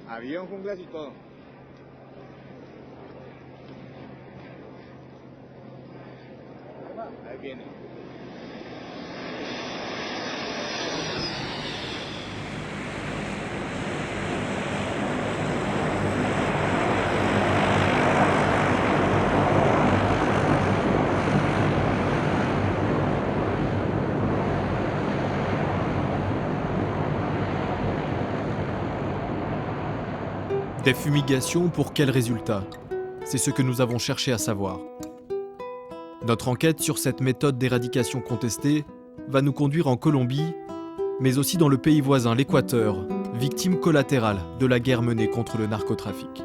Avión, junglas y todo. Ahí viene. Des fumigations pour quel résultat? C'est ce que nous avons cherché à savoir. Notre enquête sur cette méthode d'éradication contestée va nous conduire en Colombie, mais aussi dans le pays voisin, l'Équateur, victime collatérale de la guerre menée contre le narcotrafic.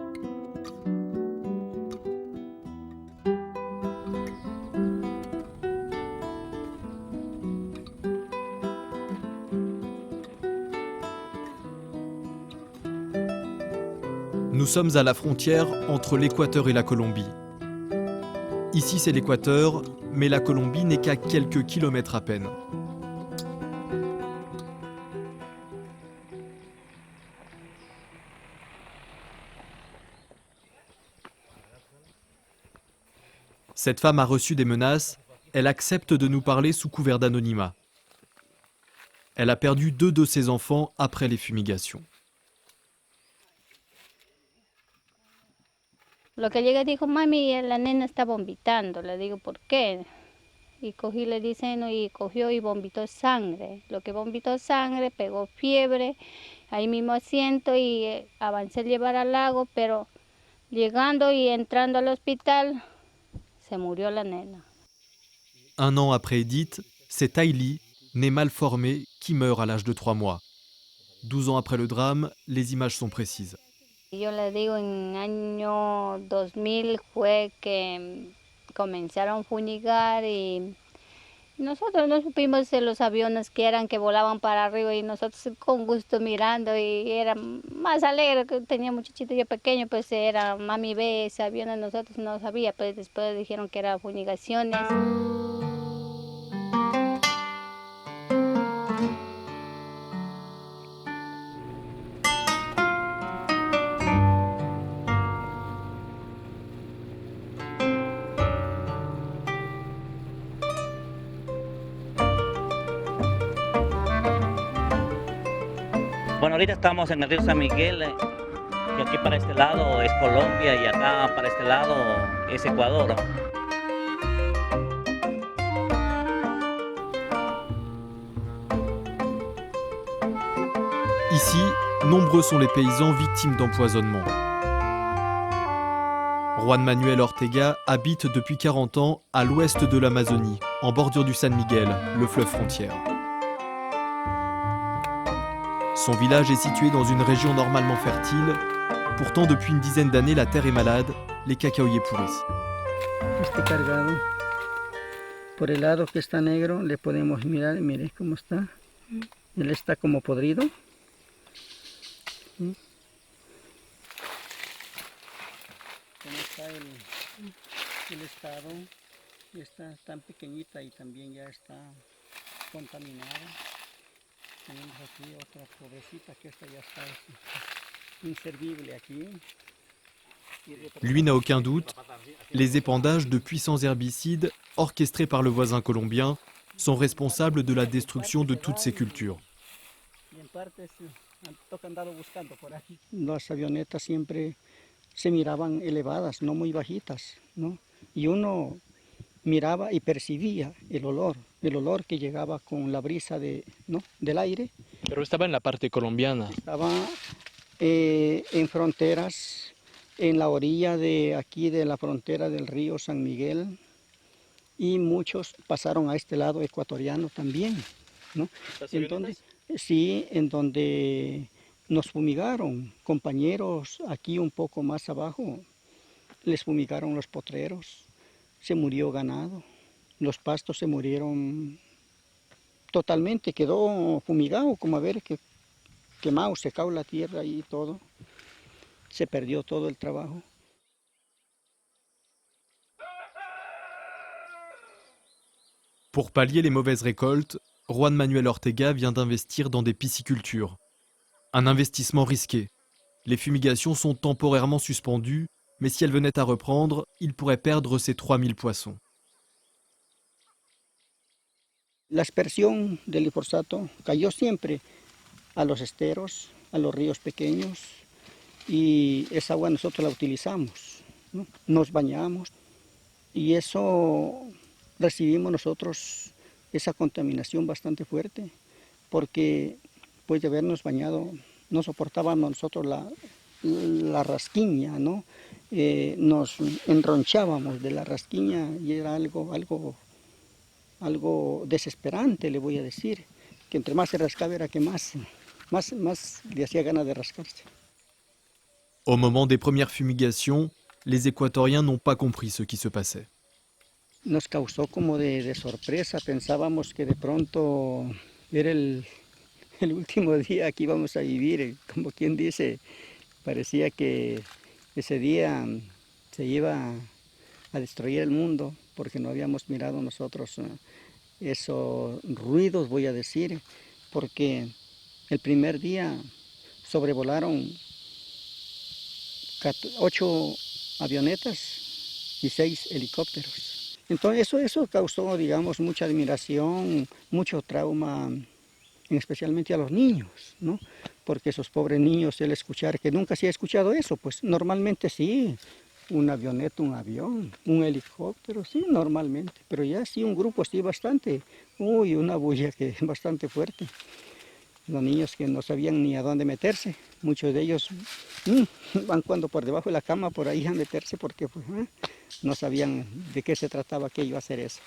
Nous sommes à la frontière entre l'Équateur et la Colombie. Ici c'est l'Équateur, mais la Colombie n'est qu'à quelques kilomètres à peine. Cette femme a reçu des menaces, elle accepte de nous parler sous couvert d'anonymat. Elle a perdu 2 de ses enfants après les fumigations. Lo que llega dijo, mami, la nena está vomitando. Le digo, ¿por qué? Y cogí, le dice, no, y cogió y vomitó sangre. Lo que vomitó sangre, pegó fiebre, ahí mismo asiento y avancé a llevar al lago, pero llegando y entrando al hospital, se murió la nena. 1 an après Edith, c'est Tylee, née mal formée, qui meurt à l'âge de 3 mois. 12 ans après le drame, les images sont précises. Yo le digo, en año 2000 fue que comenzaron a fumigar y nosotros no supimos de los aviones que eran que volaban para arriba y nosotros con gusto mirando y era más alegre que tenía muchachito yo pequeño, pues era mami ve ese avión, nosotros no sabía, pues después dijeron que eran fumigaciones. Bueno, ahorita estamos en el río San Miguel, y aquí para este lado es Colombia y acá para este lado es Ecuador. Ici, nombreux sont les paysans victimes d'empoisonnement. Juan Manuel Ortega habite depuis 40 ans à l'ouest de l'Amazonie, en bordure du San Miguel, le fleuve frontière. Son village est situé dans une région normalement fertile. Pourtant, depuis une dizaine d'années, la terre est malade, les cacaoyers pourrissent. Este cargado por el lado que está negro le podemos mirar, mire cómo está. Él está como podrido. ¿Sí? Cómo está el estado, y está tan pequeñita y también ya está contaminada. Tenemos aquí otra pobrecita que esta ya está inservible aquí. Lui n'a aucun doute, les épandages de puissants herbicides, orchestrés par le voisin colombien, sont responsables de la destruction de toutes ces cultures. Las avionetas siempre se miraban elevadas, no muy bajitas, ¿no? Y uno miraba y percibía el olor que llegaba con la brisa ¿no? del aire. Pero estaba en la parte colombiana. Estaba en fronteras, en la orilla de aquí de la frontera del río San Miguel, y muchos pasaron a este lado ecuatoriano también, ¿no? En donde nos fumigaron, compañeros aquí un poco más abajo, les fumigaron los potreros, se murió ganado, los pastos se murieron totalmente, quedó fumigado, como a ver que quemado, secado la tierra y todo, se perdió todo el trabajo. Pour pallier les mauvaises récoltes, Juan Manuel Ortega vient d'investir dans des piscicultures. Un investissement risqué. Les fumigations sont temporairement suspendues, mais si elles venaient à reprendre, il pourrait perdre ses 3000 poissons. La aspersión del glifosato cayó siempre a los esteros, a los ríos pequeños, y esa agua nosotros la utilizamos, ¿no? Nos bañamos y eso recibimos nosotros esa contaminación bastante fuerte, porque pues de habernos bañado no soportábamos nosotros la rasquiña, ¿no? Nos enronchábamos de la rasquiña y era algo desesperante, le voy a decir, que entre más se rascaba era que más le hacía ganas de rascarse. Au moment des premières fumigations, les Équatoriens n'ont pas compris ce qui se passait. Nos causó como de sorpresa, pensábamos que de pronto era el último día que íbamos a vivir, como quien dice, parecía que ese día se iba a destruir el mundo, porque no habíamos mirado nosotros esos ruidos, voy a decir, porque el primer día sobrevolaron 8 avionetas y 6 helicópteros. Entonces eso causó, digamos, mucha admiración, mucho trauma, especialmente a los niños, ¿no? Porque esos pobres niños, el escuchar, que nunca se ha escuchado eso, pues normalmente sí, una avioneta, un avión, un helicóptero, sí, normalmente, pero ya sí un grupo sí bastante, una bulla que es bastante fuerte. Los niños que no sabían ni a dónde meterse, muchos de ellos van cuando por debajo de la cama por ahí a meterse porque pues, no sabían de qué se trataba, qué iba a hacer eso.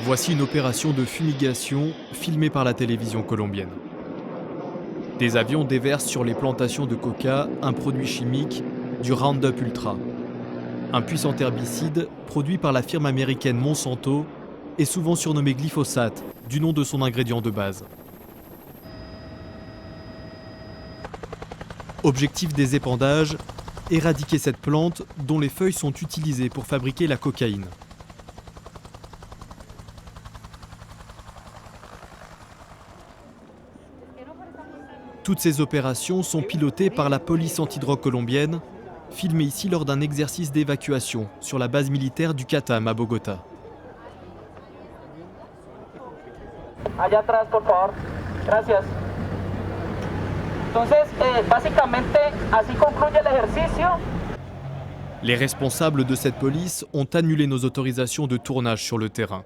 Voici une opération de fumigation filmée par la télévision colombienne. Des avions déversent sur les plantations de coca un produit chimique, du Roundup Ultra. Un puissant herbicide produit par la firme américaine Monsanto et souvent surnommé glyphosate, du nom de son ingrédient de base. Objectif des épandages, éradiquer cette plante dont les feuilles sont utilisées pour fabriquer la cocaïne. Toutes ces opérations sont pilotées par la police antidrogue colombienne, filmée ici lors d'un exercice d'évacuation sur la base militaire du Catam à Bogotá. Allá atrás, por favor. Gracias. Entonces, básicamente, así concluye el ejercicio. Les responsables de cette police ont annulé nos autorisations de tournage sur le terrain.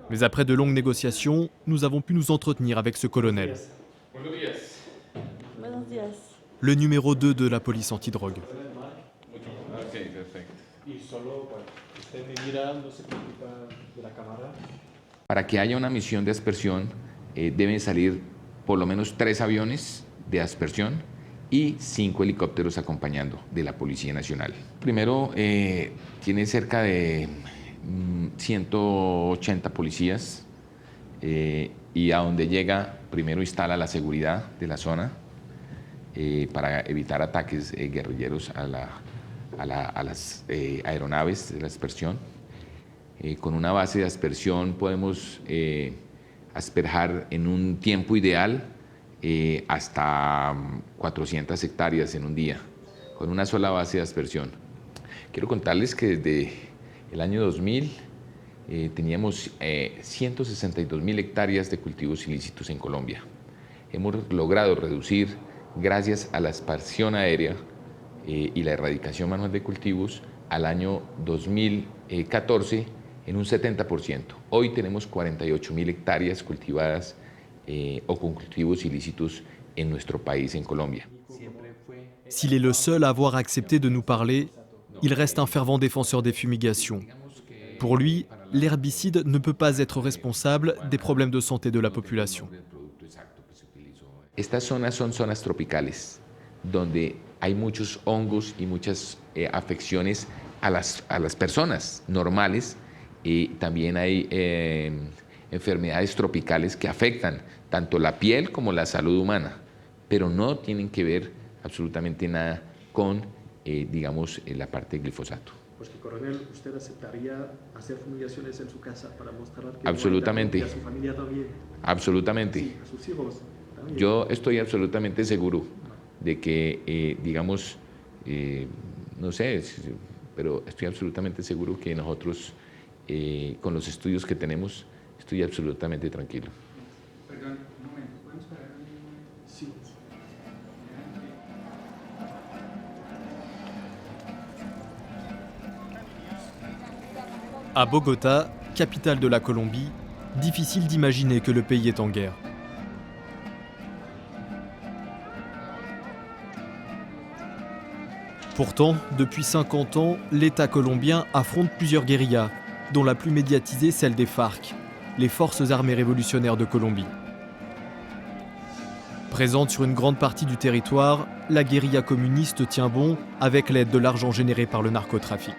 Mais après de longues négociations, nous avons pu nous entretenir avec ce colonel. Le numéro 2 de la police antidrogue. Para que haya una misión de aspersión, deben salir por lo menos 3 aviones de aspersión y 5 helicópteros acompañando de la Policía Nacional. Primero, tiene cerca de 180 policías y a donde llega, primero instala la seguridad de la zona para evitar ataques guerrilleros a las aeronaves de la aspersión. Con una base de aspersión podemos asperjar en un tiempo ideal hasta 400 hectáreas en un día, con una sola base de aspersión. Quiero contarles que desde el año 2000 teníamos 162.000 hectáreas de cultivos ilícitos en Colombia. Hemos logrado reducir, gracias a la aspersión aérea y la erradicación manual de cultivos, al año 2014 en un 70%. Hoy tenemos 48.000 hectáreas cultivadas o con cultivos ilícitos en nuestro país, en Colombia. S'il est le seul à avoir accepté de nous parler, il reste un fervent défenseur des fumigations. Pour lui, l'herbicide ne peut pas être responsable des problèmes de santé de la population. Estas zonas son zonas tropicales, donde hay muchos hongos y muchas afecciones a las personas normales. También hay enfermedades tropicales que afectan tanto la piel como la salud humana, pero no tienen que ver absolutamente nada con, digamos, la parte del glifosato. Pues que, coronel, ¿usted aceptaría hacer fumigaciones en su casa para mostrar que absolutamente, y a su familia también? Absolutamente. Sí, a sus hijos también. Yo estoy absolutamente seguro de que, digamos, no sé, pero estoy absolutamente seguro que nosotros, con los estudios que tenemos, estoy absolutamente tranquilo. Perdón, un momento, ¿podemos parar? Sí. À Bogota, capitale de la Colombie, difficile d'imaginer que le pays est en guerre. Pourtant, depuis 50 ans, l'État colombien affronte plusieurs guérillas, dont la plus médiatisée celle des FARC, les Forces armées révolutionnaires de Colombie. Présente sur une grande partie du territoire, la guérilla communiste tient bon avec l'aide de l'argent généré par le narcotrafic.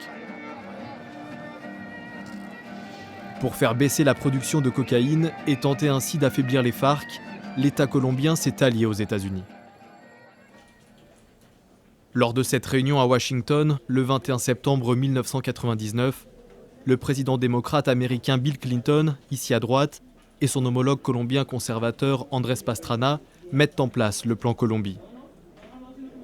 Pour faire baisser la production de cocaïne et tenter ainsi d'affaiblir les FARC, l'État colombien s'est allié aux États-Unis. Lors de cette réunion à Washington, le 21 septembre 1999, le président démocrate américain Bill Clinton, ici à droite, et son homologue colombien conservateur Andrés Pastrana mettent en place le Plan Colombie.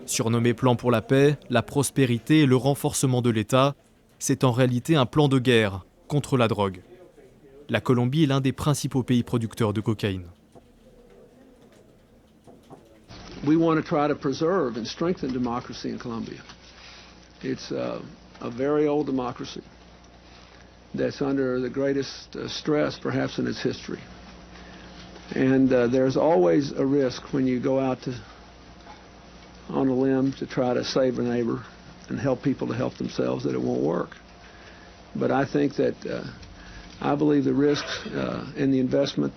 Surnommé Plan pour la paix, la prospérité et le renforcement de l'État, c'est en réalité un plan de guerre contre la drogue. La Colombie est l'un des principaux pays producteurs de cocaïne. We want to try to preserve and strengthen democracy in Colombia. It's a very old democracy that's under the greatest stress perhaps in its history. And there's always a risk when you go out on a limb to try to save a neighbor and help people to help themselves that it won't work. But I think that I believe the risks and the investment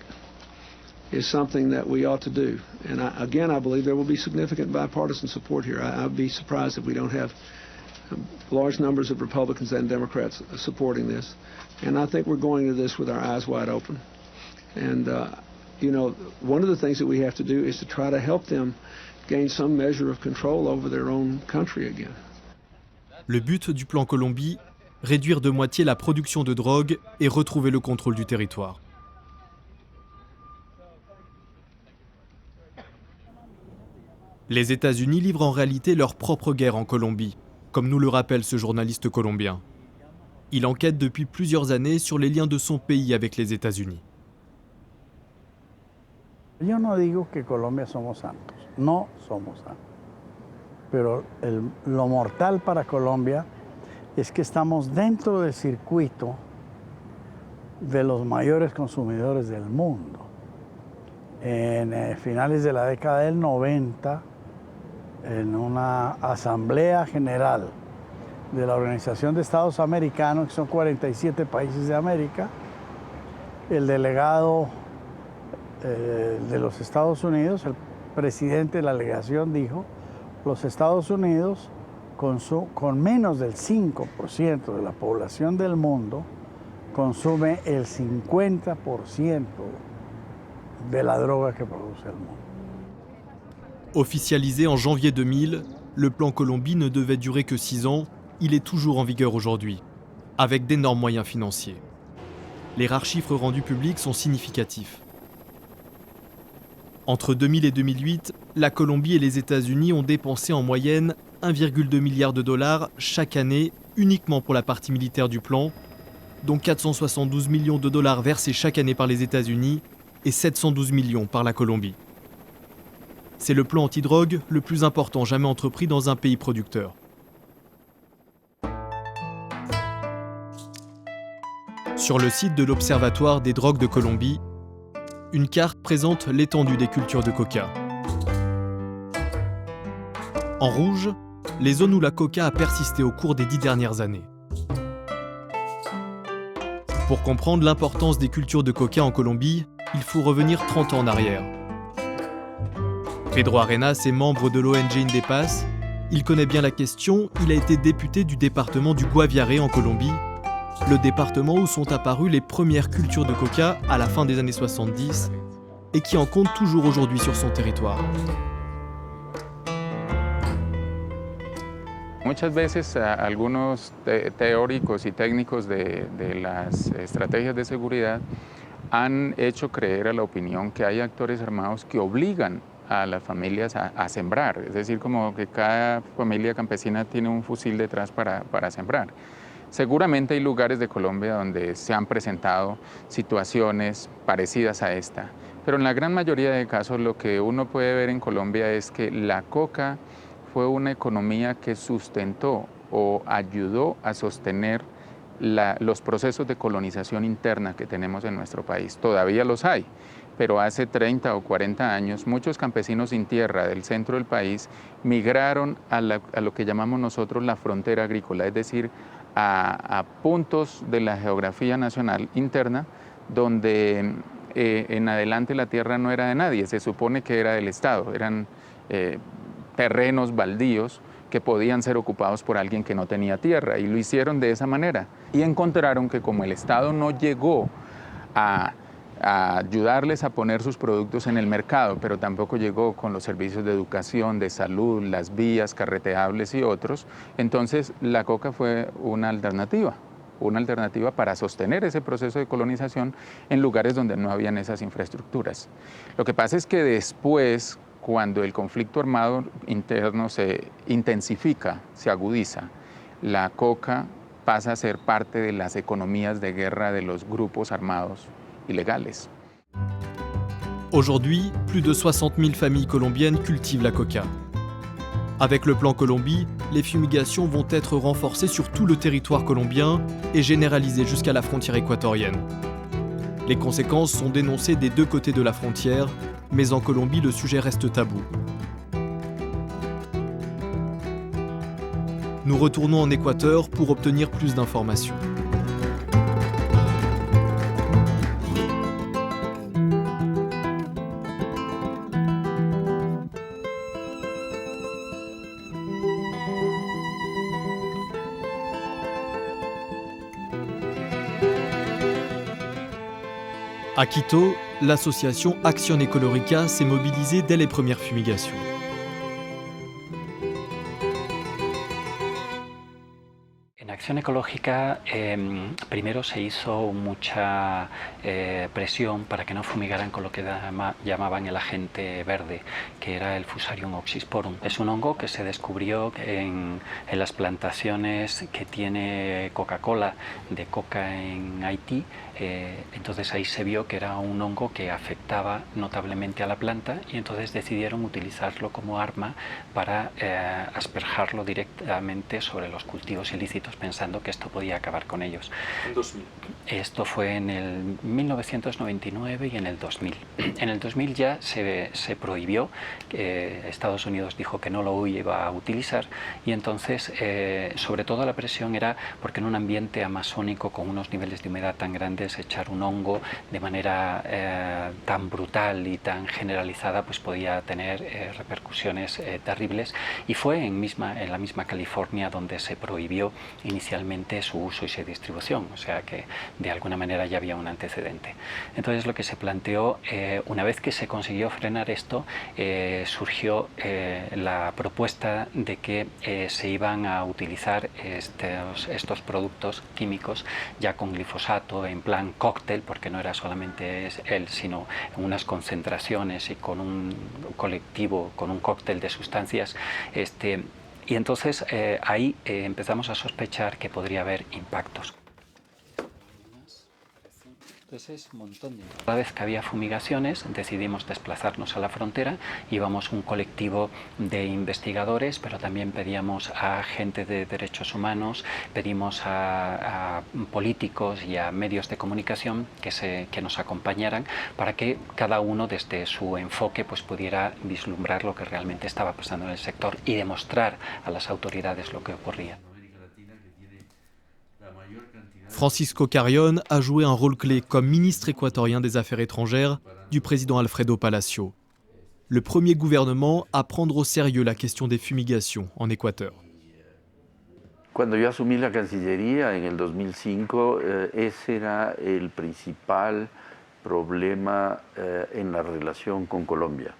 is something that we ought to do. And I believe there will be significant bipartisan support here. I'd be surprised if we don't have large numbers of Republicans and Democrats supporting this. And I think we're going to this with our eyes wide open. And, you know, one of the things that we have to do is to try to help them gain some measure of control over their own country again. Le but du plan Colombie, réduire de moitié la production de drogue et retrouver le contrôle du territoire. Les États-Unis livrent en réalité leur propre guerre en Colombie, comme nous le rappelle ce journaliste colombien. Il enquête depuis plusieurs années sur les liens de son pays avec les États-Unis. Yo no digo que Colombia somos santos, no somos santos, pero lo mortal para Colombia es que estamos dentro del circuito de los mayores consumidores del mundo. En finales de la década del 90, en una asamblea general de la Organización de Estados Americanos, que son 47 países de América, el delegado de los Estados Unidos, el presidente de la delegación dijo, los Estados Unidos con menos del 5% de la población del mundo consume el 50% de la droga que produce el mundo. Officialisé en janvier 2000, le plan Colombie ne devait durer que 6 ans. Il est toujours en vigueur aujourd'hui, avec d'énormes moyens financiers. Les rares chiffres rendus publics sont significatifs. Entre 2000 et 2008, la Colombie et les États-Unis ont dépensé en moyenne 1,2 milliard de dollars chaque année uniquement pour la partie militaire du plan, dont 472 millions de dollars versés chaque année par les États-Unis et 712 millions par la Colombie. C'est le plan antidrogue le plus important jamais entrepris dans un pays producteur. Sur le site de l'Observatoire des drogues de Colombie, une carte présente l'étendue des cultures de coca. En rouge, les zones où la coca a persisté au cours des 10 dernières années. Pour comprendre l'importance des cultures de coca en Colombie, il faut revenir 30 ans en arrière. Pedro Arenas est membre de l'ONG Indepas. Il connaît bien la question, il a été député du département du Guaviare en Colombie, le département où sont apparues les premières cultures de coca à la fin des années 70 et qui en compte toujours aujourd'hui sur son territoire. Muchas veces algunos teóricos y técnicos de las estrategias de seguridad han hecho creer a la opinión que hay actores armados que obligan a las familias a sembrar, es decir, como que cada familia campesina tiene un fusil detrás para sembrar. Seguramente hay lugares de Colombia donde se han presentado situaciones parecidas a esta, pero en la gran mayoría de casos lo que uno puede ver en Colombia es que la coca fue una economía que sustentó o ayudó a sostener los procesos de colonización interna que tenemos en nuestro país. Todavía los hay, pero hace 30 o 40 años muchos campesinos sin tierra del centro del país migraron a lo que llamamos nosotros la frontera agrícola, es decir, a puntos de la geografía nacional interna donde en adelante la tierra no era de nadie, se supone que era del Estado, eran terrenos baldíos que podían ser ocupados por alguien que no tenía tierra, y lo hicieron de esa manera. Y encontraron que como el Estado no llegó a ayudarles a poner sus productos en el mercado, pero tampoco llegó con los servicios de educación, de salud, las vías carreteables y otros, entonces la coca fue una alternativa para sostener ese proceso de colonización en lugares donde no habían esas infraestructuras. Lo que pasa es que después, cuando el conflicto armado interno se intensifica, se agudiza, la coca pasa a ser parte de las economías de guerra de los grupos armados ilegales. Aujourd'hui, plus de 60 000 familles colombiennes cultivent la coca. Avec le plan Colombie, les fumigations vont être renforcées sur tout le territoire colombien et généralisées jusqu'à la frontière équatorienne. Les conséquences sont dénoncées des deux côtés de la frontière, mais en Colombie, le sujet reste tabou. Nous retournons en Équateur pour obtenir plus d'informations. À Quito, l'association Acción Ecológica s'est mobilisée dès les premières fumigations. En Acción Ecológica primero se hizo mucha presión para que no fumigaran con lo que llamaban el agente verde, que era el Fusarium oxysporum. Es un hongo que se descubrió en las plantaciones que tiene Coca-Cola de coca en Haití. Entonces ahí se vio que era un hongo que afectaba notablemente a la planta, y entonces decidieron utilizarlo como arma para asperjarlo directamente sobre los cultivos ilícitos, pensando que esto podía acabar con ellos. En 2000. Esto fue en el 1999 y en el 2000. En el 2000 ya se prohibió, Estados Unidos dijo que no lo iba a utilizar, y entonces sobre todo la presión era porque en un ambiente amazónico con unos niveles de humedad tan grandes, echar un hongo de manera tan brutal y tan generalizada pues podía tener repercusiones terribles, y fue en la misma California donde se prohibió inicialmente su uso y su distribución, o sea que de alguna manera ya había un antecedente. Entonces lo que se planteó, una vez que se consiguió frenar esto, surgió la propuesta de que se iban a utilizar estos productos químicos ya con glifosato en plan cóctel, porque no era solamente él, sino en unas concentraciones y con un colectivo, con un cóctel de sustancias. Y entonces ahí empezamos a sospechar que podría haber impactos. Entonces, cada vez que había fumigaciones decidimos desplazarnos a la frontera. Íbamos un colectivo de investigadores, pero también pedíamos a gente de derechos humanos, pedimos a políticos y a medios de comunicación que nos acompañaran para que cada uno desde su enfoque pues pudiera vislumbrar lo que realmente estaba pasando en el sector y demostrar a las autoridades lo que ocurría. Francisco Carrión a joué un rôle clé comme ministre équatorien des Affaires étrangères du président Alfredo Palacio, le premier gouvernement à prendre au sérieux la question des fumigations en Équateur. Cuando yo asumí la Cancillería en el 2005, ese era el principal problema en la relación con Colombia.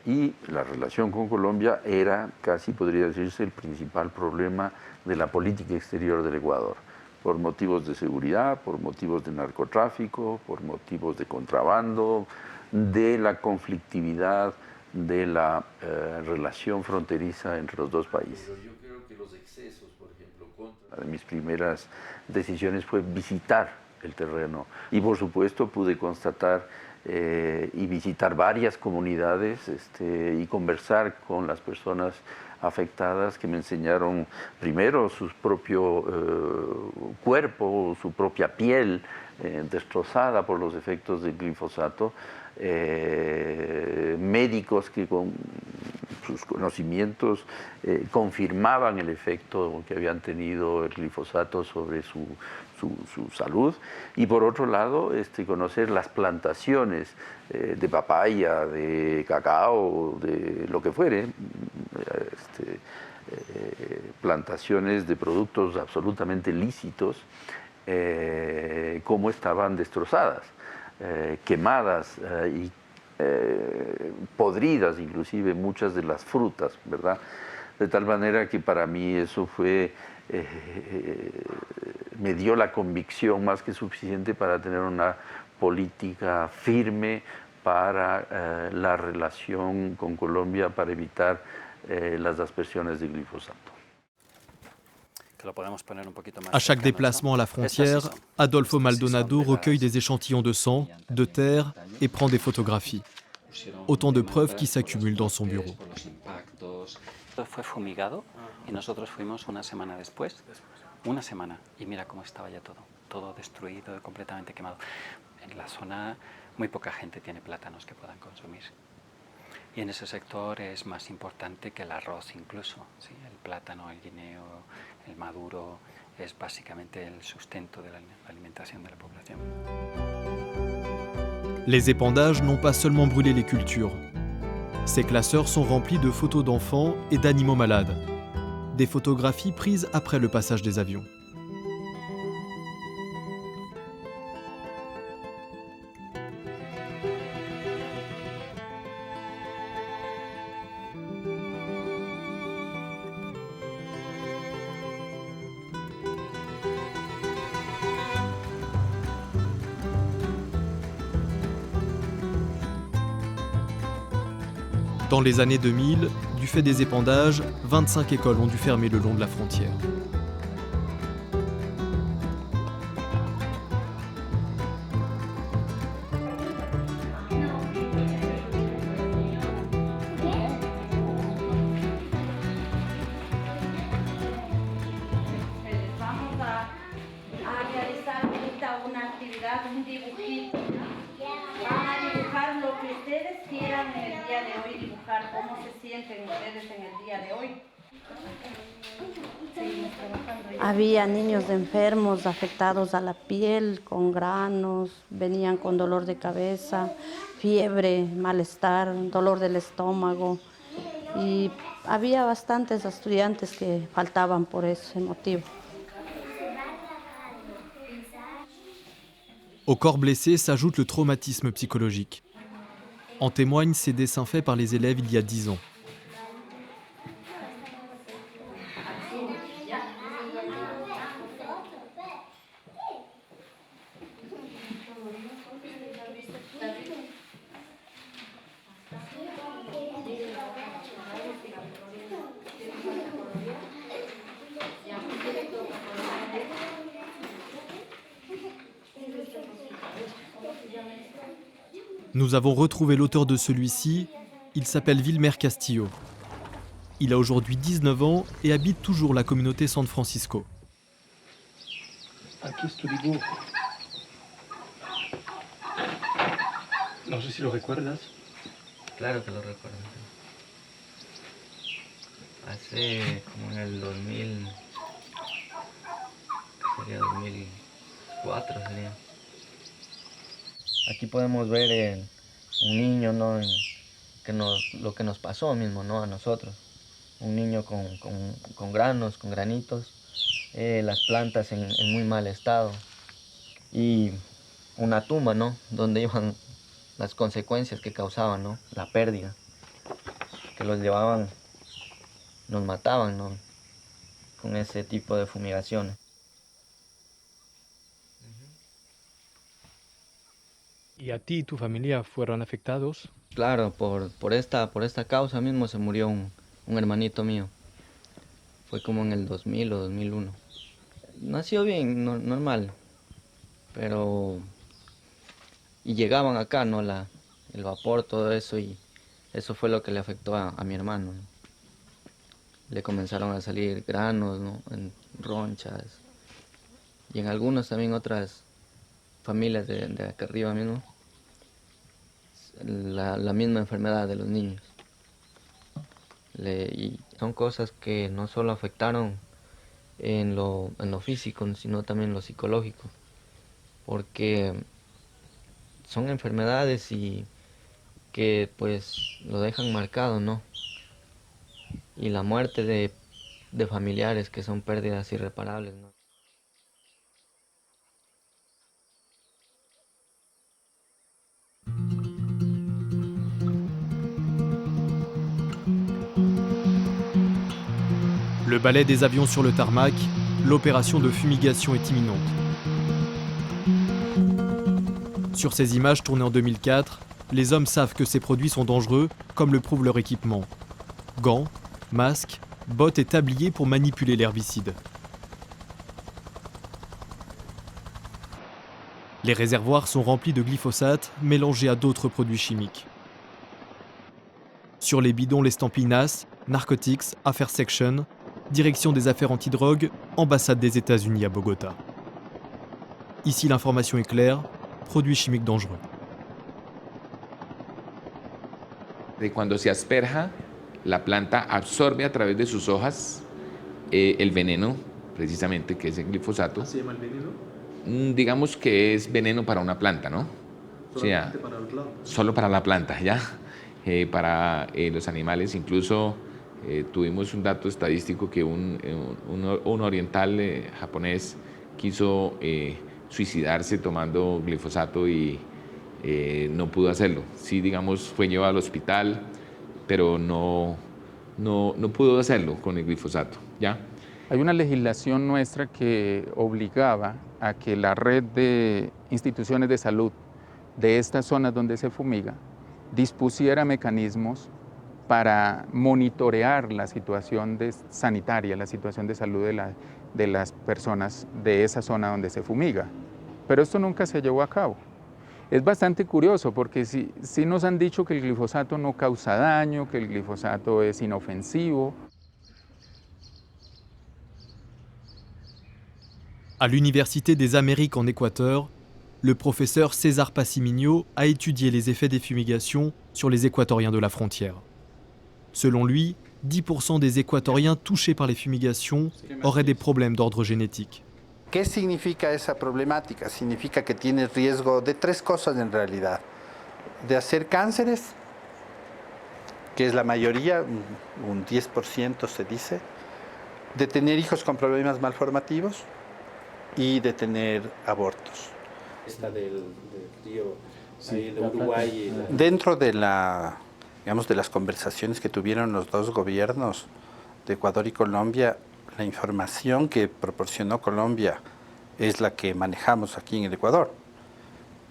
y la relación con Colombia era, casi podría decirse, el principal problema de la política exterior del Ecuador, por motivos de seguridad, por motivos de narcotráfico, por motivos de contrabando, de la conflictividad de la relación fronteriza entre los dos países. Yo creo que los excesos, por ejemplo, una de mis primeras decisiones fue visitar el terreno y por supuesto pude constatar y visitar varias comunidades y conversar con las personas afectadas que me enseñaron primero su propio cuerpo, su propia piel destrozada por los efectos del glifosato, médicos que con sus conocimientos confirmaban el efecto que habían tenido el glifosato sobre su salud, y por otro lado conocer las plantaciones de papaya, de cacao, de lo que fuere, plantaciones de productos absolutamente lícitos, cómo estaban destrozadas, quemadas y podridas inclusive muchas de las frutas, ¿verdad? De tal manera que para mí eso fue, me dio la convicción más que suficiente para tener una política firme para la relación con Colombia, para evitar las aspersiones de glifosato. À chaque déplacement à la frontière, Adolfo Maldonado recueille des échantillons de sang, de terre et prend des photographies. Autant de preuves qui s'accumulent dans son bureau. Fue fumigado y nosotros fuimos una semana después, una semana, y mira cómo estaba ya todo destruido, completamente quemado. En la zona muy poca gente tiene plátanos que puedan consumir. Y en ese sector es más importante que el arroz incluso, ¿sí? El plátano, el guineo, el maduro, es básicamente el sustento de la alimentación de la población. Les épandages n'ont pas seulement brûlé les cultures. Ces classeurs sont remplis de photos d'enfants et d'animaux malades. Des photographies prises après le passage des avions. Dans les années 2000, du fait des épandages, 25 écoles ont dû fermer le long de la frontière. Había niños enfermos, afectados a la piel, con granos, venían con dolor de cabeza, fiebre, malestar, dolor del estómago. Y había bastantes estudiantes que faltaban por ese motivo. Au corps blessé s'ajoute le traumatisme psychologique. En témoignent ces dessins faits par les élèves il y a 10 ans. Nous avons retrouvé l'auteur de celui-ci, il s'appelle Wilmer Castillo. Il a aujourd'hui 19 ans et habite toujours la communauté San Francisco. Aquí es tu dibujo. No sé si lo recuerdas. Claro que lo recuerdo. Hace como en el 2000, sería 2004 sería. Aquí podemos ver un niño, ¿no? Lo que nos pasó mismo, ¿no? A nosotros. Un niño con granos, con granitos, las plantas en muy mal estado y una tumba, ¿no? Donde iban las consecuencias que causaban, ¿no? La pérdida, que los llevaban, nos mataban, ¿no? Con ese tipo de fumigaciones. ¿Y a ti y tu familia fueron afectados? Claro, por esta causa mismo se murió un hermanito mío. Fue como en el 2000 o 2001. Nació bien, normal, pero... Y llegaban acá, ¿no? El vapor, todo eso, y eso fue lo que le afectó a mi hermano, ¿no? Le comenzaron a salir granos, ¿no? En ronchas. Y en algunos también otras familias de acá arriba mismo, la misma enfermedad de los niños. Y son cosas que no solo afectaron en lo físico, sino también en lo psicológico, porque son enfermedades y que pues lo dejan marcado, ¿no? Y la muerte de familiares, que son pérdidas irreparables, ¿no? Le balai des avions sur le tarmac, l'opération de fumigation est imminente. Sur ces images tournées en 2004, les hommes savent que ces produits sont dangereux, comme le prouve leur équipement. Gants, masques, bottes et tabliers pour manipuler l'herbicide. Les réservoirs sont remplis de glyphosate mélangé à d'autres produits chimiques. Sur les bidons, l'estampille NAS, Narcotics Affairs Section, Direction des affaires antidrogue, ambassade des États-Unis à Bogota. Ici, l'information est claire, produits chimiques dangereux. De cuando se asperja, la planta absorbe a través de sus hojas el veneno, precisamente, que es el glifosato. ¿Se llama el veneno? Digamos que es veneno para una planta, ¿no? O sea, Para el planta. solo para la planta, ¿ya? Para los animales, incluso tuvimos un dato estadístico que un oriental japonés quiso suicidarse tomando glifosato y no pudo hacerlo. Sí, digamos, fue llevado al hospital, pero no pudo hacerlo con el glifosato, ¿ya? Hay una legislación nuestra que obligaba a que la red de instituciones de salud de estas zonas donde se fumiga dispusiera mecanismos para monitorear la situación sanitaria, la situación de salud de las personas de esa zona donde se fumiga. Pero esto nunca se llevó a cabo. Es bastante curioso porque sí nos han dicho que el glifosato no causa daño, que el glifosato es inofensivo. À l'Université des Amériques en Équateur, le professeur César Passimigno a étudié les effets des fumigations sur les Équatoriens de la frontière. Selon lui, 10% des Équatoriens touchés par les fumigations auraient des problèmes d'ordre génétique. ¿Qué significa esa problemática? Significa que tienes riesgo de tres cosas en realidad. De hacer cánceres, que es la mayoría, un 10% se dice, de tener hijos con problemas malformativos y de tener abortos. Esta del río de Uruguay. Dentro de de las conversaciones que tuvieron los dos gobiernos de Ecuador y Colombia, la información que proporcionó Colombia es la que manejamos aquí en el Ecuador,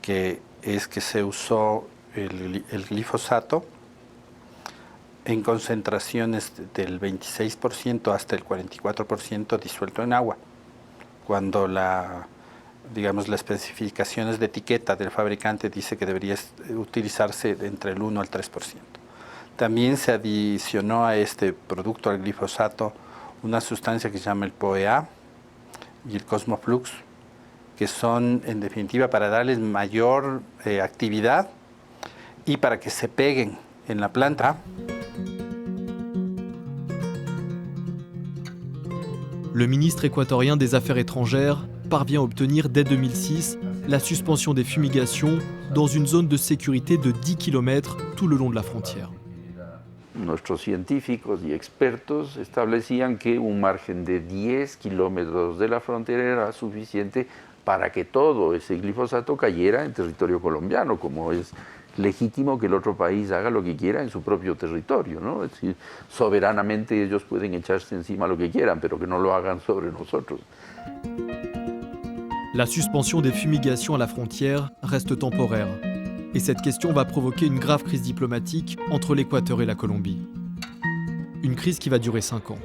que es que se usó el glifosato en concentraciones del 26% hasta el 44% disuelto en agua, cuando las especificaciones de etiqueta del fabricante dice que debería utilizarse entre el 1 al 3%. También se adicionó a este producto, al glifosato, una sustancia que se llama el POEA y el Cosmoflux, que son en definitiva para darles mayor actividad y para que se peguen en la planta. Le ministre équatorien des Affaires étrangères parvient à obtenir dès 2006 la suspension des fumigations dans une zone de sécurité de 10 km tout le long de la frontière. Nuestros científicos y expertos establecían que un margen de 10 kilómetros de la frontera era suficiente para que todo ese glifosato cayera en territorio colombiano, como es legítimo que el otro país haga lo que quiera en su propio territorio, ¿no? Es decir, soberanamente ellos pueden echarse encima lo que quieran, pero que no lo hagan sobre nosotros. La suspension des fumigations à la frontière reste temporaire, et cette question va provoquer une grave crise diplomatique entre l'Équateur et la Colombie. Une crise qui va durer 5 ans.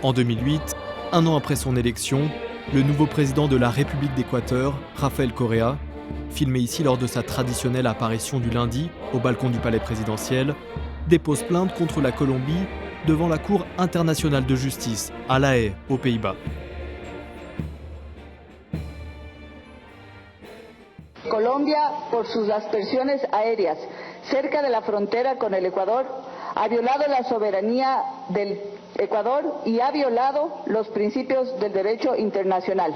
En 2008, un an après son élection, le nouveau président de la République d'Équateur, Rafael Correa, filmé ici lors de sa traditionnelle apparition du lundi au balcon du palais présidentiel, dépose plainte contre la Colombie devant la Cour internationale de justice à La Haye, aux Pays-Bas. Colombia, por sus aspersiones aéreas cerca de la frontera con el Ecuador, ha violado la soberanía del Ecuador y ha violado los principios del derecho internacional.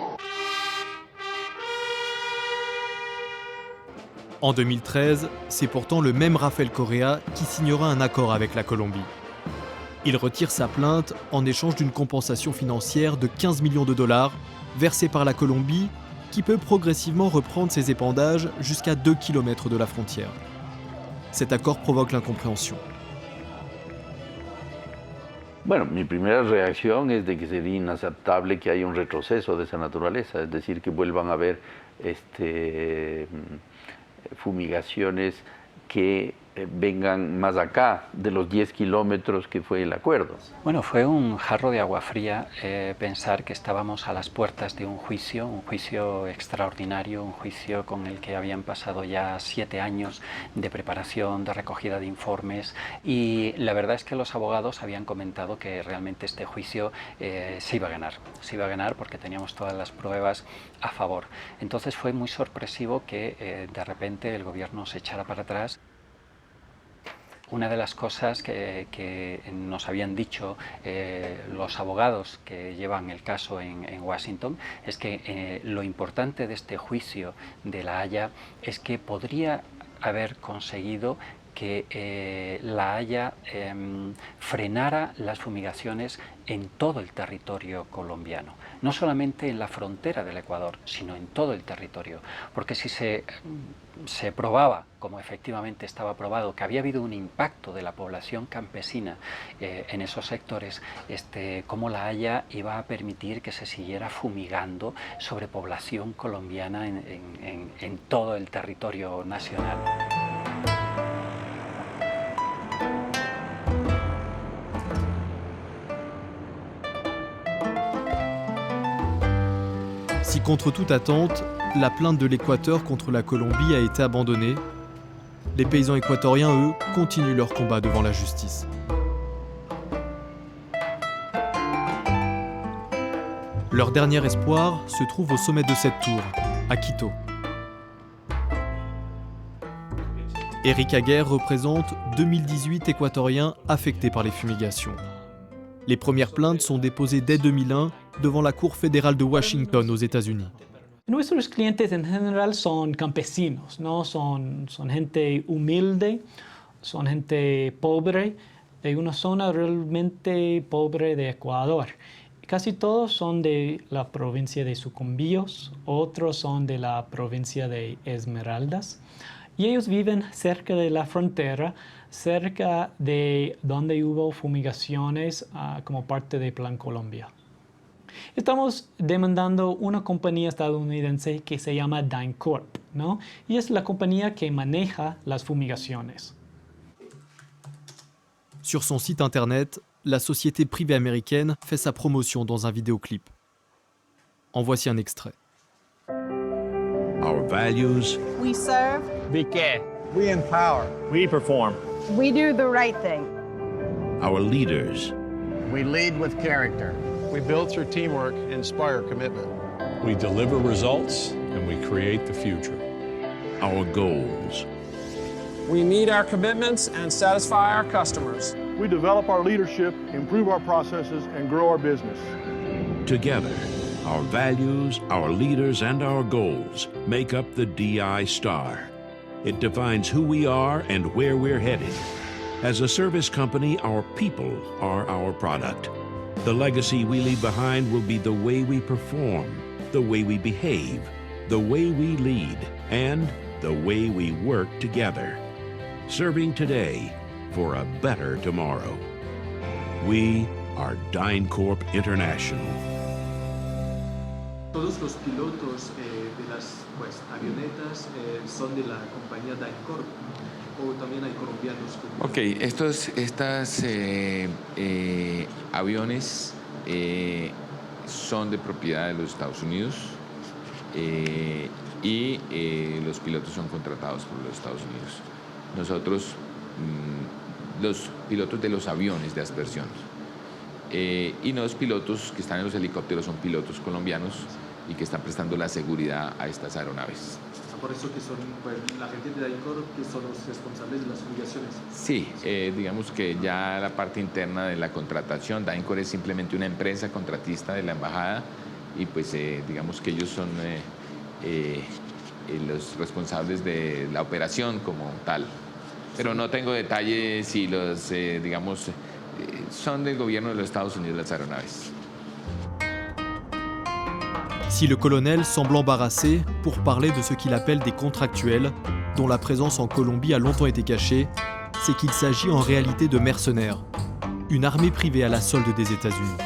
En 2013, c'est pourtant le même Rafael Correa qui signera un accord avec la Colombie. Il retire sa plainte en échange d'une compensation financière de 15 millions de dollars versée par la Colombie qui peut progressivement reprendre ses épandages jusqu'à 2 km de la frontière. Cet accord provoque l'incompréhension. Bueno, mi primera reacción es de que sería inaceptable que haya un retroceso de esa naturaleza, es decir, que vuelvan a haber fumigaciones que vengan más acá de los 10 kilómetros que fue el acuerdo. Bueno, fue un jarro de agua fría pensar que estábamos a las puertas de un juicio extraordinario, un juicio con el que habían pasado ya 7 años de preparación, de recogida de informes, y la verdad es que los abogados habían comentado que realmente este juicio se iba a ganar porque teníamos todas las pruebas a favor. Entonces fue muy sorpresivo que de repente el gobierno se echara para atrás. Una de las cosas que nos habían dicho los abogados que llevan el caso en Washington es que lo importante de este juicio de La Haya es que podría haber conseguido que La Haya frenara las fumigaciones en todo el territorio colombiano, no solamente en la frontera del Ecuador, sino en todo el territorio, porque si se probaba, como efectivamente estaba probado, que había habido un impacto de la población campesina en esos sectores, cómo La Haya iba a permitir que se siguiera fumigando sobre población colombiana en todo el territorio nacional. Si contre toute attente, la plainte de l'Équateur contre la Colombie a été abandonnée, les paysans équatoriens, eux, continuent leur combat devant la justice. Leur dernier espoir se trouve au sommet de cette tour, à Quito. Eric Aguerre représente 2018 Équatoriens affectés par les fumigations. Les premières plaintes sont déposées dès 2001 devant la Cour fédérale de Washington aux États-Unis. Nuestros clientes en general son campesinos, ¿no? Son gente humilde, son gente pobre, de una zona realmente pobre de Ecuador. Casi todos son de la provincia de Sucumbíos, otros son de la provincia de Esmeraldas, y ellos viven cerca de la frontera, cerca de donde hubo fumigaciones como parte de Plan Colombia. Estamos demandando una compañía estadounidense que se llama DynCorp, ¿no? Y es la compañía que maneja las fumigaciones. Sur son site internet, la société privée américaine fait sa promotion dans un vidéoclip. En voici un extrait. Our values. We serve. We care. We empower. We perform. We do the right thing. Our leaders. We lead with character. We build through teamwork and inspire commitment. We deliver results and we create the future. Our goals. We meet our commitments and satisfy our customers. We develop our leadership, improve our processes, and grow our business. Together, our values, our leaders, and our goals make up the DI Star. It defines who we are and where we're headed. As a service company, our people are our product. The legacy we leave behind will be the way we perform, the way we behave, the way we lead, and the way we work together. Serving today for a better tomorrow. We are DynCorp International. Todos los pilotos de las avionetas son de la compañía DynCorp, o también hay colombianos. Ok, estas aviones son de propiedad de los Estados Unidos y los pilotos son contratados por los Estados Unidos. Nosotros, los pilotos de los aviones de aspersión y los pilotos que están en los helicópteros son pilotos colombianos y que están prestando la seguridad a estas aeronaves. Por eso que son la gente de DynCorp que son los responsables de las fumigaciones. Sí, digamos que ya la parte interna de la contratación, DynCorp es simplemente una empresa contratista de la embajada y pues digamos que ellos son los responsables de la operación como tal. Pero no tengo detalles si los, digamos, son del gobierno de los Estados Unidos las aeronaves. Si le colonel semble embarrassé pour parler de ce qu'il appelle des contractuels, dont la présence en Colombie a longtemps été cachée, c'est qu'il s'agit en réalité de mercenaires, une armée privée à la solde des États-Unis.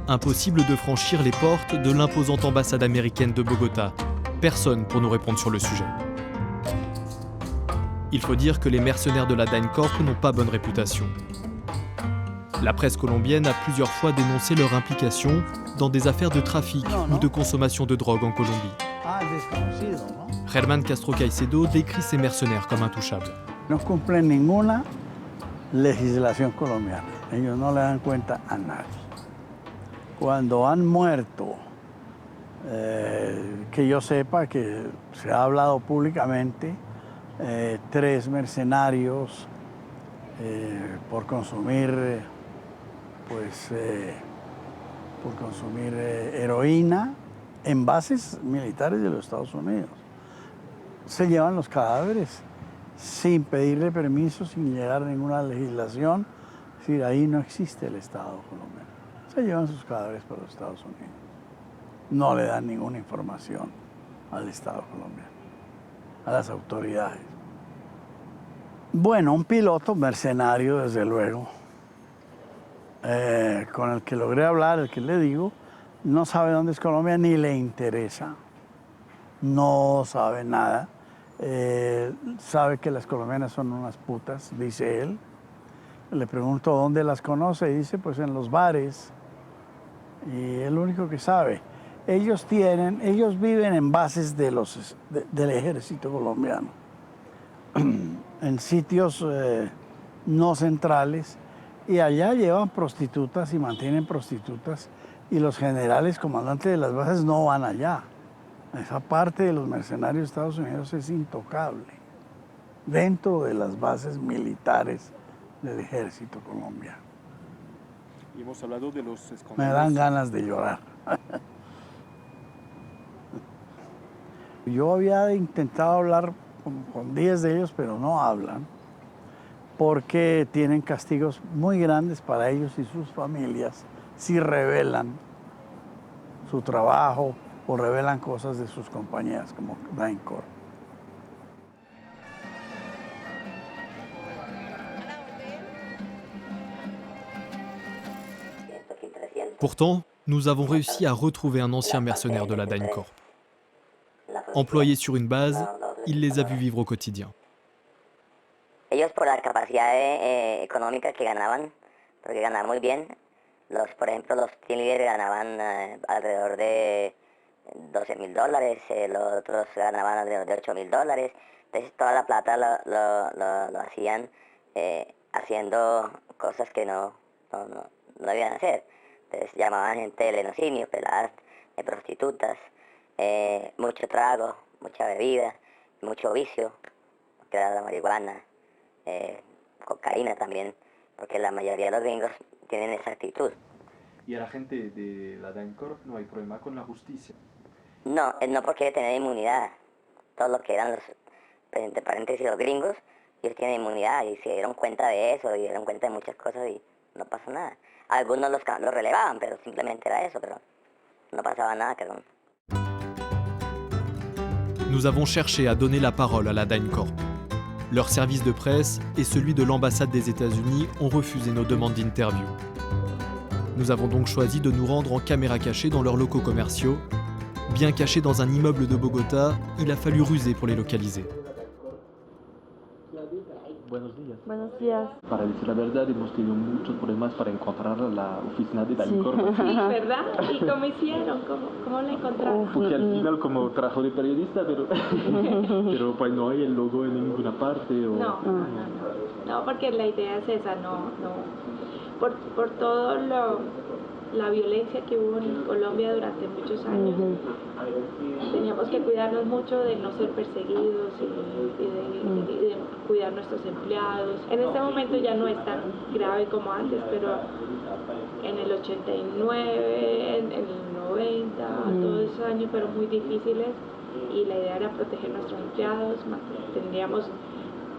Impossible de franchir les portes de l'imposante ambassade américaine de Bogota. Personne pour nous répondre sur le sujet. Il faut dire que les mercenaires de la DynCorp n'ont pas bonne réputation. La presse colombienne a plusieurs fois dénoncé leur implication dans des affaires de trafic ou de consommation de drogue en Colombie. Germán Castro Caicedo décrit ces mercenaires comme intouchables. No cumplen ninguna legislación colombiana. Ellos no le dan cuenta a nadie. Cuando han muerto, que yo sepa que se ha hablado públicamente, 3 mercenarios por consumir heroína en bases militares de los Estados Unidos. Se llevan los cadáveres sin pedirle permiso, sin llegar a ninguna legislación. Es decir, ahí no existe el Estado colombiano. Se llevan sus cadáveres para los Estados Unidos. No le dan ninguna información al Estado colombiano, a las autoridades. Bueno, un piloto mercenario, desde luego, con el que logré hablar, el que le digo, no sabe dónde es Colombia ni le interesa, no sabe nada, sabe que las colombianas son unas putas, dice él. Le pregunto dónde las conoce y dice pues en los bares, y es lo único que sabe. Ellos viven en bases del ejército colombiano, en sitios no centrales, y allá llevan prostitutas y mantienen prostitutas, y los generales comandantes de las bases no van allá. Esa parte de los mercenarios de Estados Unidos es intocable, dentro de las bases militares del ejército colombiano. Y hemos hablado de los escondidos. Me dan ganas de llorar. Yo había intentado hablar con 10 de ellos, pero no hablan, porque tienen castigos muy grandes para ellos y sus familias si revelan su trabajo o revelan cosas de sus compañías como DynCorp. Pourtant, nous avons réussi à retrouver un ancien mercenaire de la DynCorp. Employé sur une base, il les a vus vivre au quotidien. Ellos por la capacidad económica que ganaban, porque ganaban muy bien, por ejemplo los team leaders ganaban alrededor de $12,000, los otros ganaban alrededor de $8,000, entonces toda la plata lo hacían haciendo cosas que no debían hacer. Entonces llamaban gente de lenocinio, peladas, prostitutas, mucho trago, mucha bebida, mucho vicio, que era la marihuana, cocaína también, porque la mayoría de los gringos tienen esa actitud. ¿Y a la gente de la DynCorp no hay problema con la justicia? No, no porque tienen inmunidad. Todos los que eran los, entre paréntesis, los gringos, ellos tienen inmunidad y se dieron cuenta de eso, y dieron cuenta de muchas cosas y no pasa nada. Algunos los relevaban, pero simplemente era eso, pero no pasaba nada, creo. Nous avons cherché à donner la parole à la DynCorp. Leur service de presse et celui de l'ambassade des États-Unis ont refusé nos demandes d'interview. Nous avons donc choisi de nous rendre en caméra cachée dans leurs locaux commerciaux. Bien cachés dans un immeuble de Bogotá, il a fallu ruser pour les localiser. Buenos días. Buenos días. Para decir la verdad, hemos tenido muchos problemas para encontrar la oficina de DynCorp. Sí, ¿verdad? ¿Y cómo hicieron? ¿Cómo la encontraron? Porque al final, como trabajo de periodista, pero pues no hay el logo en ninguna parte. O... No, porque la idea es esa, por todo la violencia que hubo en Colombia durante muchos años. Teníamos que cuidarnos mucho de no ser perseguidos y de cuidar nuestros empleados. En este momento ya no es tan grave como antes, pero en el 89, en el 90, todos esos años fueron muy difíciles y la idea era proteger a nuestros empleados.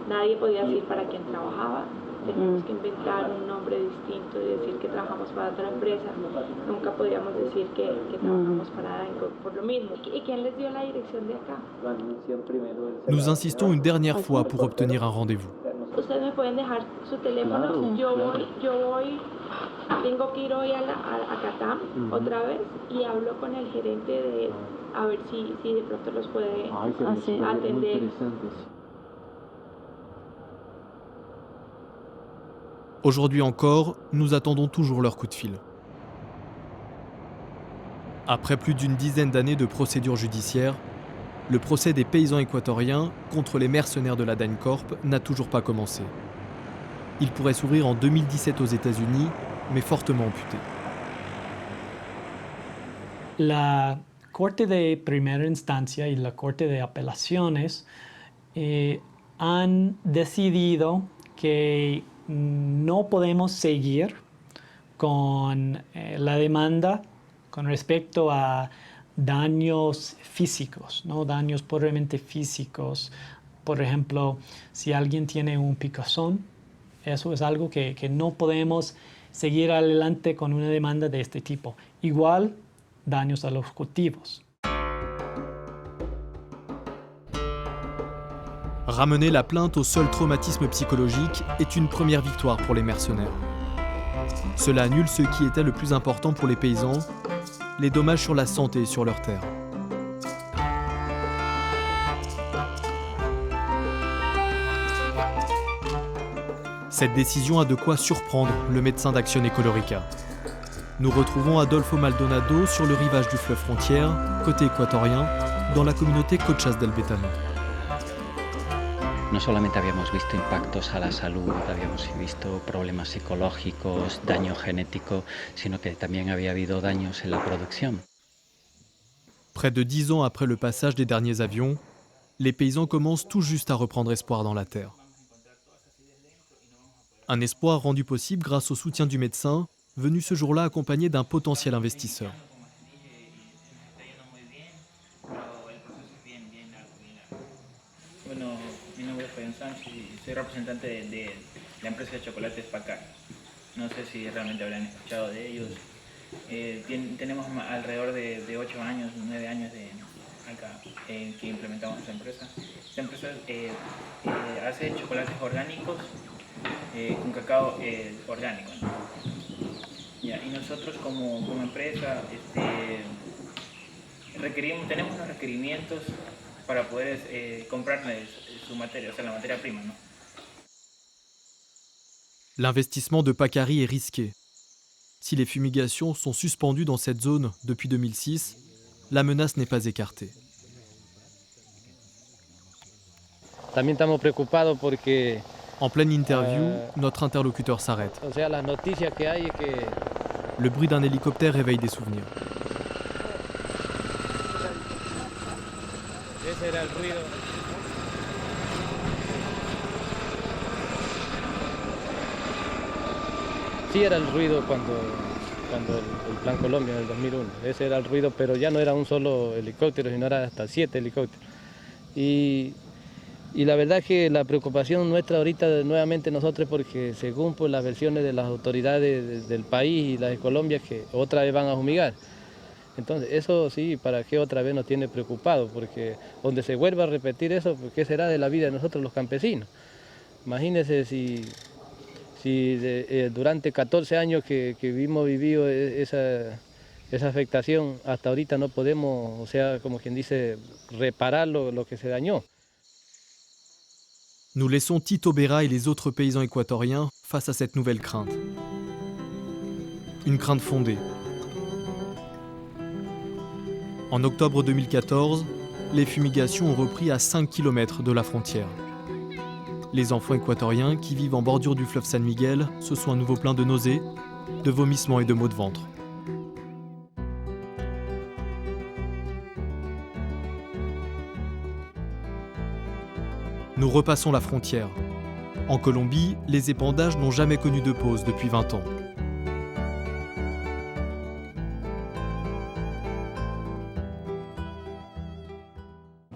Nadie podía decir para quién trabajaba. Teníamos que inventar un nombre distinto y decir que trabajamos para otra empresa. Nunca podíamos decir que trabajamos para DynCorp por lo mismo. ¿Y quién les dio la dirección de acá? Nous insistons une dernière fois pour obtenir un rendez-vous. Ustedes me pueden dejar su teléfono. Tengo que ir hoy a Catam otra vez y hablo con el gerente a ver si de pronto los puede atender. Aujourd'hui encore, nous attendons toujours leur coup de fil. Après plus d'une dizaine d'années de procédures judiciaires, le procès des paysans équatoriens contre les mercenaires de la DynCorp n'a toujours pas commencé. Il pourrait s'ouvrir en 2017 aux États-Unis, mais fortement amputé. La Corte de Primera Instancia y la Corte de Apelaciones han decidido que no podemos seguir con la demanda con respecto a daños físicos, ¿no? Daños puramente físicos. Por ejemplo, si alguien tiene un picazón, eso es algo que no podemos seguir adelante con una demanda de este tipo. Igual, daños a los cultivos. Ramener la plainte au seul traumatisme psychologique est une première victoire pour les mercenaires. Cela annule ce qui était le plus important pour les paysans, les dommages sur la santé et sur leurs terres. Cette décision a de quoi surprendre le médecin d'Acción Ecológica. Nous retrouvons Adolfo Maldonado sur le rivage du fleuve Frontière, côté équatorien, dans la communauté Cochas del Betano. No solamente habíamos visto impactos a la salud, habíamos visto problemas psicológicos, daño genético, sino que también había habido daños en la producción. Près de 10 ans après le passage des derniers avions, les paysans commencent tout juste à reprendre espoir dans la terre. Un espoir rendu possible grâce au soutien du médecin, venu ce jour-là accompagné d'un potentiel investisseur. Bueno, mi nombre es Fabián Sánchez y soy representante de la empresa de chocolates Pacar. No sé si realmente habrán escuchado de ellos. Tenemos alrededor de 8 años, 9 años acá que implementamos esta empresa. Esta empresa hace chocolates orgánicos con cacao orgánico, ¿no? Y nosotros como empresa tenemos unos requerimientos para poder comprarles su materia, o sea, la materia prima, ¿no? L'investissement de Pacari est risqué. Si les fumigations sont suspendues dans cette zone depuis 2006, la menace n'est pas écartée. También estamos preocupados porque En pleine interview, notre interlocuteur s'arrête. o sea, las noticias que hay es que Le bruit d'un hélicoptère réveille des souvenirs. ese era el ruido. Sí era el ruido cuando el Plan Colombia en el 2001. Ese era el ruido, pero ya no era un solo helicóptero, sino era hasta 7 helicópteros. Y Y la verdad que la preocupación nuestra ahorita nuevamente nosotros porque según pues, las versiones de las autoridades del país y las de Colombia que otra vez van a fumigar. Entonces eso sí, ¿para qué otra vez nos tiene preocupado? Porque donde se vuelva a repetir eso, pues, ¿qué será de la vida de nosotros los campesinos? Imagínense si durante 14 años que hemos vivido esa afectación, hasta ahorita no podemos, o sea, como quien dice, reparar lo que se dañó. Nous laissons Tito Berra et les autres paysans équatoriens face à cette nouvelle crainte. Une crainte fondée. En octobre 2014, les fumigations ont repris à 5 km de la frontière. Les enfants équatoriens qui vivent en bordure du fleuve San Miguel se sont à nouveau plaints de nausées, de vomissements et de maux de ventre. Nous repassons la frontière. En Colombie, les épandages n'ont jamais connu de pause depuis 20 ans.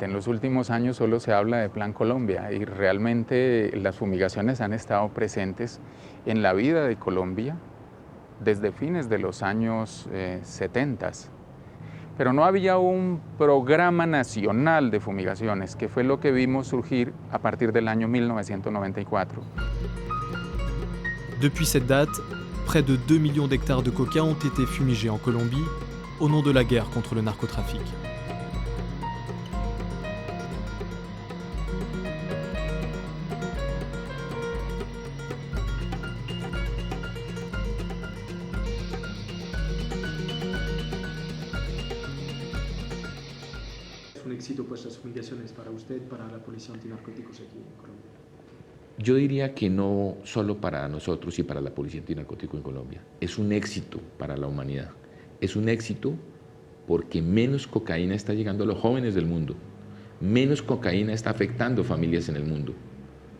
En los últimos años solo se habla de Plan Colombia y realmente las fumigaciones han estado presentes en la vida de Colombia desde fines de los años 70. Pero no había un programa nacional de fumigaciones, que fue lo que vimos surgir a partir del año 1994. Depuis cette date, près de 2 millions d'hectares de coca ont été fumigés en Colombie au nom de la guerre contre le narcotrafic. Un éxito pues las fumigaciones para usted, para la policía antinarcóticos aquí en Colombia? Yo diría que no solo para nosotros y para la policía antinarcótica en Colombia. Es un éxito para la humanidad. Es un éxito porque menos cocaína está llegando a los jóvenes del mundo. Menos cocaína está afectando familias en el mundo.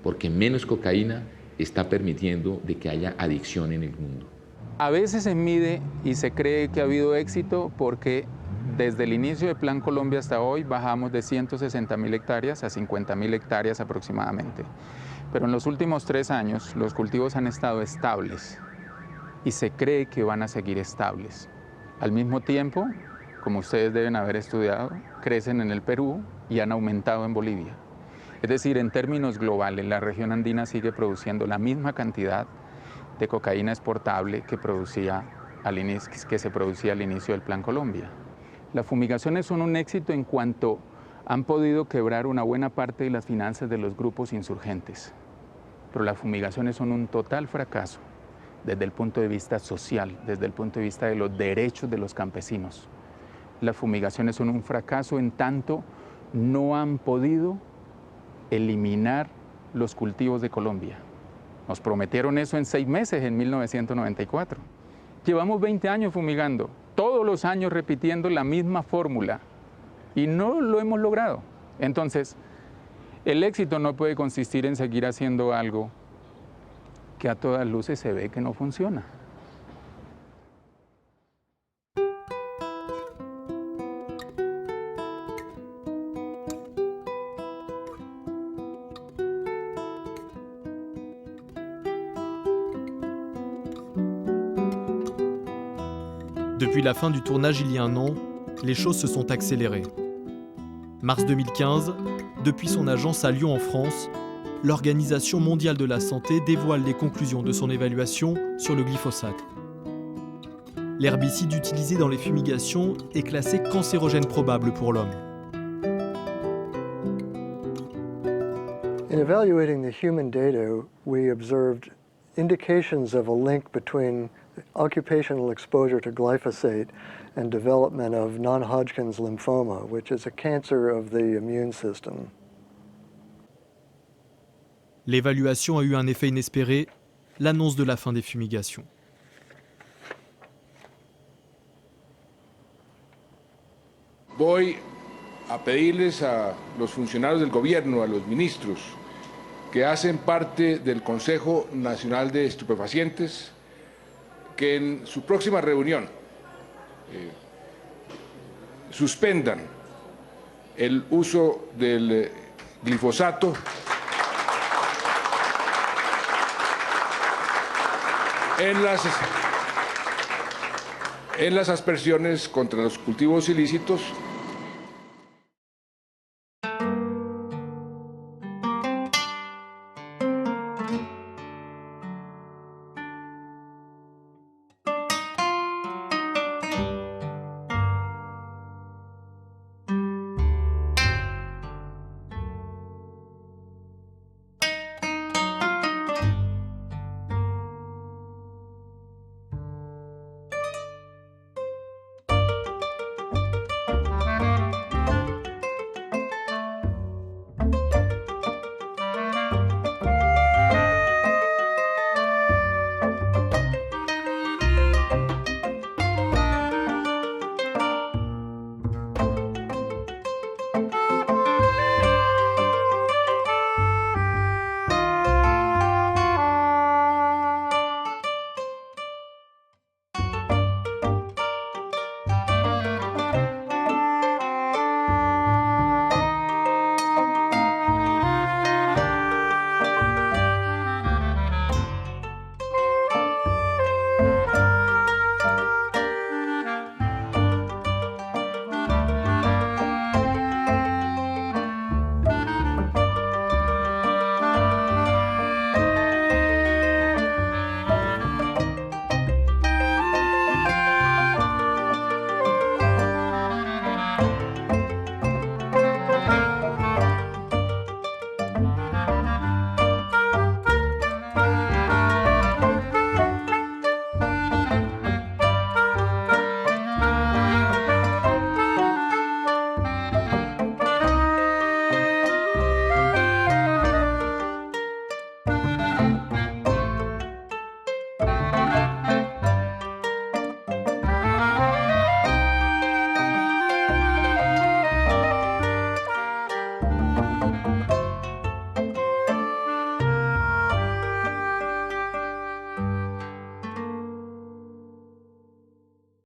Porque menos cocaína está permitiendo de que haya adicción en el mundo. A veces se mide y se cree que ha habido éxito porque desde el inicio del Plan Colombia hasta hoy bajamos de 160.000 hectáreas a 50.000 hectáreas aproximadamente. Pero en los últimos 3 años los cultivos han estado estables y se cree que van a seguir estables. Al mismo tiempo, como ustedes deben haber estudiado, crecen en el Perú y han aumentado en Bolivia. Es decir, en términos globales, la región andina sigue produciendo la misma cantidad de cocaína exportable que se producía al inicio del Plan Colombia. Las fumigaciones son un éxito en cuanto han podido quebrar una buena parte de las finanzas de los grupos insurgentes, pero las fumigaciones son un total fracaso desde el punto de vista social, desde el punto de vista de los derechos de los campesinos. Las fumigaciones son un fracaso en tanto no han podido eliminar los cultivos de Colombia. Nos prometieron eso en 6 meses, en 1994. Llevamos 20 años fumigando, todos los años repitiendo la misma fórmula y no lo hemos logrado. Entonces, el éxito no puede consistir en seguir haciendo algo que a todas luces se ve que no funciona. Depuis la fin du tournage il y a un an, les choses se sont accélérées. Mars 2015, depuis son agence à Lyon en France, l'Organisation mondiale de la santé dévoile les conclusions de son évaluation sur le glyphosate. L'herbicide utilisé dans les fumigations est classé cancérogène probable pour l'homme. In evaluating the human data, we observed indications of a link between occupational exposure to glyphosate and development of non-Hodgkin's lymphoma, which is a cancer of the immune system. L'évaluation a eu un effet inespéré, l'annonce de la fin des fumigations. Voy a pedirles a los funcionarios del gobierno, a los ministros, que hacen parte del Consejo Nacional de Estupefacientes, que en su próxima reunión suspendan el uso del glifosato, en las aspersiones contra los cultivos ilícitos